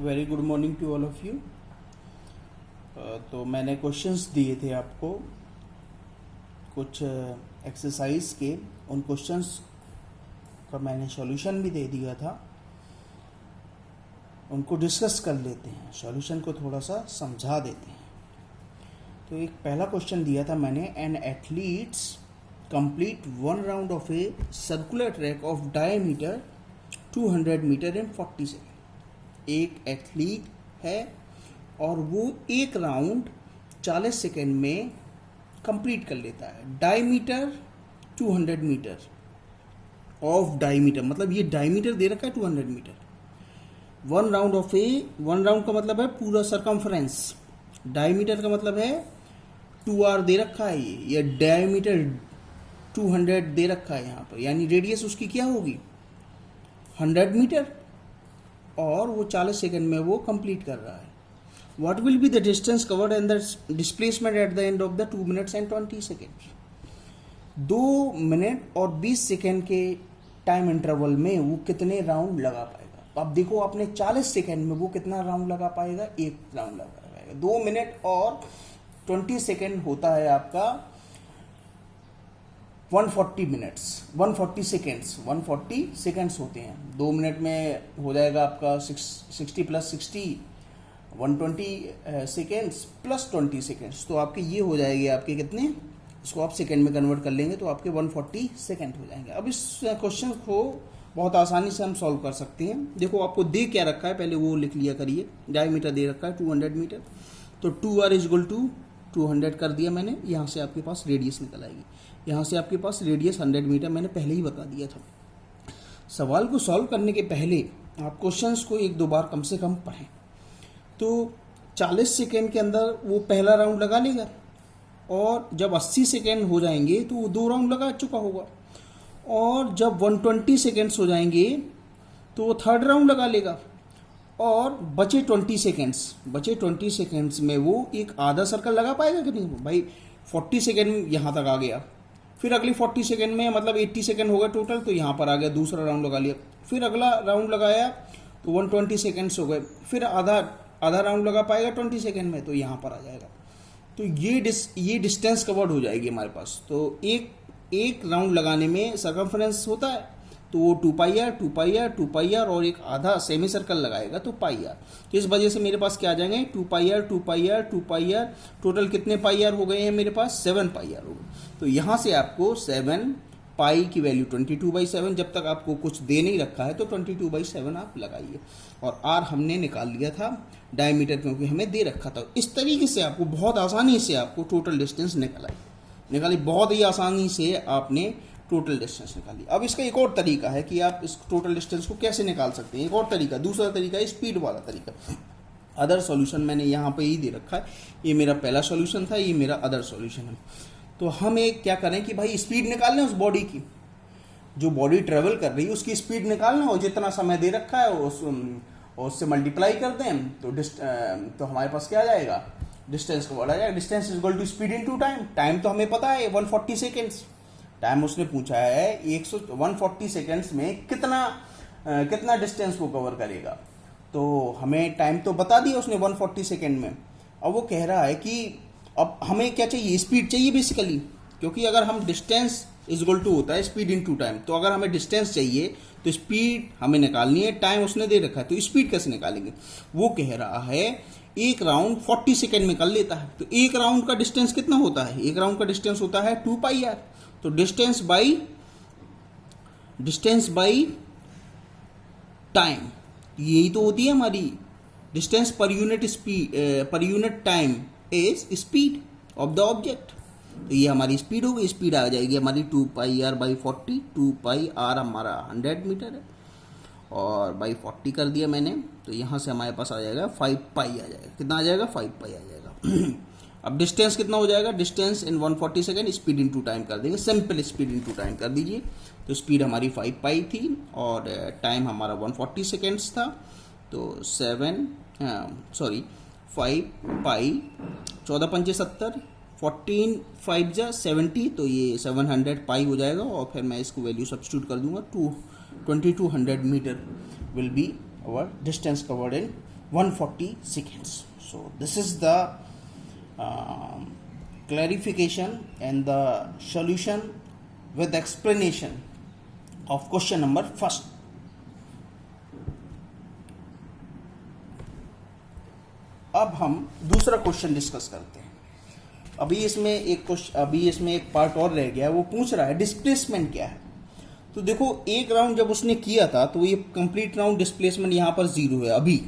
Very good morning to all of you. तो मैंने questions दिए थे आपको कुछ एक्सरसाइज के, उन क्वेश्चंस का मैंने सॉल्यूशन भी दे दिया था। उनको डिस्कस कर लेते हैं, सॉल्यूशन को थोड़ा सा समझा देते हैं। तो एक पहला क्वेश्चन दिया था मैंने, an athletes complete one round of a circular track of diameter 200 metre in 40 second. एक एथलीट है और वो एक राउंड 40 सेकेंड में कंप्लीट कर लेता है। डायमीटर 200 मीटर ऑफ डायमीटर, मतलब ये डायमीटर दे रखा है 200 मीटर। वन राउंड का मतलब है पूरा सरकमफ्रेंस, डायमीटर का मतलब है 2r दे रखा है ये डायमीटर 200 दे रखा है यहाँ पर, यानी रेडियस उसकी क्या होगी 100 मीटर, और वो 40 सेकेंड में वो कंप्लीट कर रहा है। What will be the distance covered and the displacement at the end of the 2 minutes and 20 second. 2 minute और 20 सेकेंड के टाइम इंटरवल में वो कितने राउंड लगा पाएगा। अब देखो आपने 40 सेकेंड में वो कितना राउंड लगा पाएगा, एक राउंड लगा पाएगा। 2 मिनट और 20 सेकेंड होता है आपका 140 सेकेंड्स होते हैं। 2 मिनट में हो जाएगा आपका 60 प्लस 60 120 सेकेंड्स प्लस 20 सेकेंड्स, तो आपके ये हो जाएंगे आपके कितने, इसको आप सेकेंड में कन्वर्ट कर लेंगे तो आपके 140 सेकेंड हो जाएंगे। अब इस क्वेश्चन को बहुत आसानी से हम सॉल्व कर सकते हैं। देखो आपको दे क्या रखा है, पहले वो लिख लिया करिए। डायमीटर दे रखा है 200 मीटर, तो 2r इक्वल टू 200 कर दिया मैंने। यहाँ से आपके पास रेडियस निकल आएगी, यहाँ से आपके पास रेडियस 100 मीटर मैंने पहले ही बता दिया था। सवाल को सॉल्व करने के पहले आप क्वेश्चंस को 1-2 बार कम से कम पढ़ें। तो 40 सेकेंड के अंदर वो पहला राउंड लगा लेगा, और जब 80 सेकेंड हो जाएंगे तो वो 2 राउंड लगा चुका होगा, और जब 120 सेकेंड्स हो जाएंगे तो वो थर्ड राउंड लगा लेगा, और बचे 20 सेकेंड्स में वो एक आधा सर्कल लगा पाएगा कि नहीं। भाई 40 सेकेंड यहाँ तक आ गया, फिर अगली 40 सेकेंड में मतलब 80 सेकेंड हो गए टोटल, तो यहाँ पर आ गया, दूसरा राउंड लगा लिया, फिर अगला राउंड लगाया तो 120 सेकेंड्स हो गए, फिर आधा राउंड लगा पाएगा 20 सेकेंड में, तो यहाँ पर आ जाएगा। तो ये डिस्टेंस कवर्ड हो जाएगी हमारे पास। तो एक राउंड लगाने में सर्कमफ्रेंस होता है, तो वो 2πr और एक आधा सेमी सर्कल लगाएगा तो πr। तो इस वजह से मेरे पास क्या आ जाएंगे 2πr, टोटल कितने πr हो गए हैं मेरे पास 7πr हो गए। तो यहाँ से आपको 7 पाई की वैल्यू 22/7, जब तक आपको कुछ दे नहीं रखा है तो 22/7 आप लगाइए। और r हमने निकाल लिया था डायमीटर, क्योंकि हमें दे रखा था। इस तरीके से आपको बहुत आसानी से आपको टोटल डिस्टेंस निकाली, बहुत ही आसानी से आपने टोटल डिस्टेंस निकाली। अब इसका एक और तरीका है कि आप इस टोटल डिस्टेंस को कैसे निकाल सकते हैं। एक और तरीका, दूसरा तरीका है स्पीड वाला तरीका। अदर सॉल्यूशन मैंने यहाँ पे ही दे रखा है, ये मेरा पहला सॉल्यूशन था, ये मेरा अदर सॉल्यूशन है। तो हम एक क्या करें कि भाई स्पीड निकाल लें उस बॉडी की, जो बॉडी ट्रेवल कर रही है उसकी स्पीड निकालना, और जितना समय दे रखा है उससे मल्टीप्लाई कर दें तो हमारे पास क्या आ जाएगा, डिस्टेंस को बढ़ा जाएगा। Distance equal to speed into time. Time तो हमें पता है 140 सेकेंड्स, टाइम उसने पूछा है 140 सेकेंड्स में कितना डिस्टेंस वो कवर करेगा, तो हमें टाइम तो बता दिया उसने 140 सेकेंड में। अब वो कह रहा है कि अब हमें क्या चाहिए, स्पीड चाहिए बेसिकली, क्योंकि अगर हम डिस्टेंस इक्वल टू होता है स्पीड इनटू टाइम, तो अगर हमें डिस्टेंस चाहिए तो स्पीड हमें निकालनी है, टाइम उसने दे रखा है, तो स्पीड कैसे निकालेंगे। वो कह रहा है एक राउंड 40 सेकेंड में कर लेता है, तो एक राउंड का डिस्टेंस कितना होता है, एक राउंड का डिस्टेंस होता है 2πr। तो डिस्टेंस बाई टाइम, यही तो होती है हमारी distance per unit time is speed of the object. तो ये हमारी स्पीड हो गई, स्पीड आ जाएगी हमारी 2πr/40। 2πr हमारा 100 मीटर है, और बाई 40 कर दिया मैंने, तो यहाँ से हमारे पास आ जाएगा 5π आ जाएगा। कितना आ जाएगा 5π आ जाएगा। अब डिस्टेंस कितना हो जाएगा, distance in 140 second, speed into time कर देंगे, सिंपल स्पीड इनटू टाइम कर दीजिए। तो स्पीड हमारी 5π थी और टाइम हमारा 140 सेकेंड्स था, तो 5π 14×5 = 70, 14×5 = 70, तो ये 700 पाई हो जाएगा। और फिर मैं इसको वैल्यू सब्स्टिट्यूट कर दूंगा, 2200 metre will be our distance covered in 140 seconds. So this is the clarification and the solution with explanation of question number first. अब हम दूसरा क्वेश्चन डिस्कस करते हैं. अभी इसमें एक पार्ट और रह गया. वो पूछ रहा है डिस्प्लेसमेंट क्या है. तो देखो, एक राउंड जब उसने किया था तो ये कंप्लीट राउंड डिस्प्लेसमेंट यहाँ पर 0 है. अभी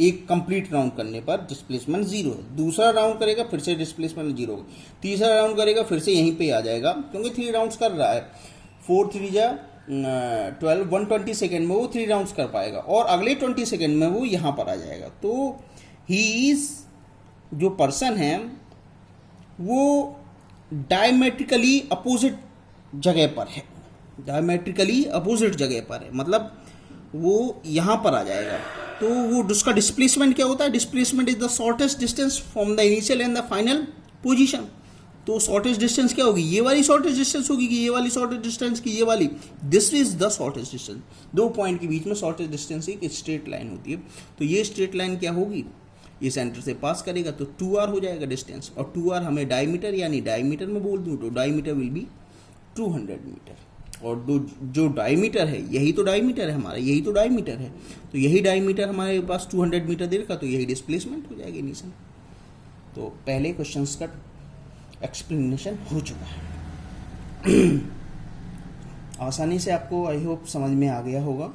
एक कंप्लीट राउंड करने पर डिस्प्लेसमेंट 0 है. दूसरा राउंड करेगा फिर से डिस्प्लेसमेंट 0 होगा. तीसरा राउंड करेगा फिर से यहीं पे आ जाएगा, क्योंकि 3 राउंड्स कर रहा है. 4 3 जा 12, 120 सेकेंड में वो 3 राउंड्स कर पाएगा और अगले 20 सेकेंड में वो यहाँ पर आ जाएगा. तो ही इज, जो पर्सन है वो डायमेट्रिकली अपोजिट जगह पर है. डायमेट्रिकली अपोजिट जगह पर है, मतलब वो यहाँ पर आ जाएगा. तो वो उसका डिस्प्लेसमेंट क्या होता है? Displacement is the shortest distance from the initial and the final position. तो शॉर्टेस्ट डिस्टेंस क्या होगी? ये वाली शॉर्टेस्ट डिस्टेंस होगी कि ये वाली शॉर्टेस्ट डिस्टेंस की ये वाली? This is the shortest distance. दो पॉइंट के बीच में शॉर्टेस्ट डिस्टेंस एक स्ट्रेट लाइन होती है. तो ये स्ट्रेट लाइन क्या होगी? ये सेंटर से पास करेगा तो 2r हो जाएगा डिस्टेंस. और 2r हमें डायमीटर, यानी डायमीटर में बोल दूँ तो डायमीटर विल बी 200 मीटर. और जो डायमीटर है, यही तो डायमीटर है हमारा, यही तो डायमीटर है. तो यही डायमीटर हमारे पास 200 मीटर दे रखा, तो यही डिस्प्लेसमेंट हो जाएगा इनिशियल. तो पहले क्वेश्चन का एक्सप्लेनेशन हो चुका है. आसानी से आपको आई होप समझ में आ गया होगा.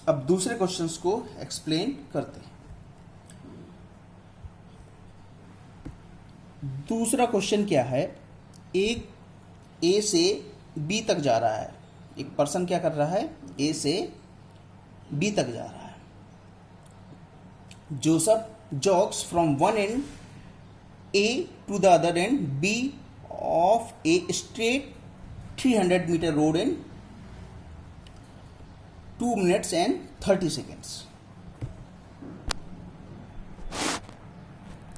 अब दूसरे क्वेश्चंस को एक्सप्लेन करते हैं. दूसरा क्वेश्चन क्या है? एक ए से बी तक जा रहा है. एक पर्सन क्या कर रहा है? ए से बी तक जा रहा है. Joseph jogs from one end A to the other end B of a straight 300 meter road in 2 minutes and 30 seconds.